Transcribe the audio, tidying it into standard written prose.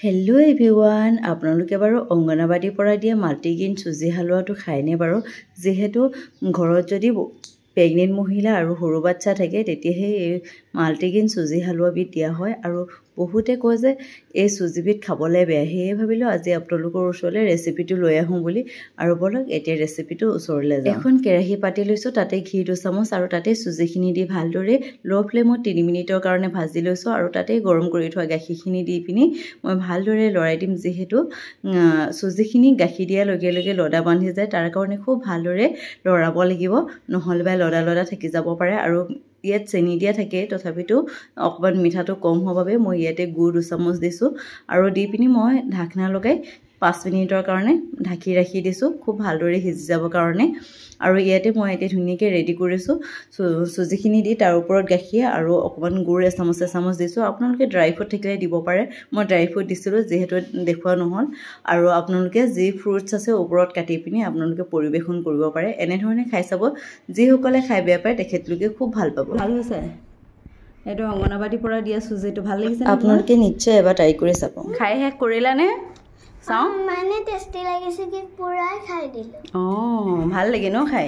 Hello' everyone, আপোনালোকে বাৰু অংগনবাদীৰ পৰা দিয়া মাল্টিগ্ৰেইন চুজি হালোৱাটো খায়নে বাৰু? যিহেতু ঘৰত যদি প্ৰেগনেণ্ট মহিলা আৰু সৰু বাচ্চা থাকে তেতিয়াহে এই মাল্টিগ্ৰেইন চুজি হালোৱাবিধ দিয়া হয় আৰু বহুতে কয় যে এই চুজিবিধ খাবলৈ বেয়া। সেয়ে ভাবিলোঁ আজি আপোনালোকৰ ওচৰলৈ ৰেচিপিটো লৈ আহোঁ বুলি। আৰু বলক এতিয়া ৰেচিপিটো ওচৰলৈ যাওঁ। এখন কেৰাহী পাতি লৈছোঁ, তাতে ঘি 2 চামুচ আৰু তাতে চুজিখিনি দি ভালদৰে ল' ফ্লেমত 3 মিনিটৰ কাৰণে ভাজি লৈছোঁ আৰু তাতে গৰম কৰি থোৱা গাখীৰখিনি দি পিনি মই ভালদৰে লৰাই দিম। যিহেতু চুজিখিনি গাখীৰ দিয়াৰ লগে লগে লদা বান্ধি যায়, তাৰ কাৰণে খুব ভালদৰে লৰাব লাগিব, নহ'লে বা লদা থাকি যাব পাৰে। আৰু ইয়াত চেনি দিয়া থাকে, তথাপিতো অকণমান মিঠাটো কম হোৱাৰ বাবে মই ইয়াতে গুড় 2 চামুচ দিছোঁ আৰু দি পিনি মই ঢাকনা লগাই 5 মিনিটৰ কাৰণে ঢাকি ৰাখি দিছোঁ, খুব ভালদৰে সিজি যাবৰ কাৰণে। আৰু ইয়াতে মই এতিয়া ধুনীয়াকৈ ৰেডি কৰিছোঁ চুজিখিনি দি, তাৰ ওপৰত গাখীৰ আৰু অকণমান গুড় 1 চামুচ দিছোঁ। আপোনালোকে ড্ৰাই ফ্ৰুট থাকিলে দিব পাৰে, মই ড্ৰাই ফ্ৰুট দিছিলোঁ যিহেতু দেখুওৱা নহ'ল। আৰু আপোনালোকে যি ফ্ৰুটছ আছে ওপৰত কাটি পিনি আপোনালোকে পৰিৱেশন কৰিব পাৰে। এনেধৰণে খাই চাব, যিসকলে খাই বেয়া পায় তেখেতলোকে খুব ভাল পাব। ভাল হৈছে এইটো অংগনবাদীৰ পৰা দিয়া চুজিটো, ভাল লাগিছে। আপোনালোকে নিশ্চয় এবাৰ ট্ৰাই কৰি চাব। খাই শেষ কৰিলানে? চাওঁ মানে টেষ্টি লাগিছে কি পুৰা খাই দিলোঁ। ভাল লাগে ন খাই?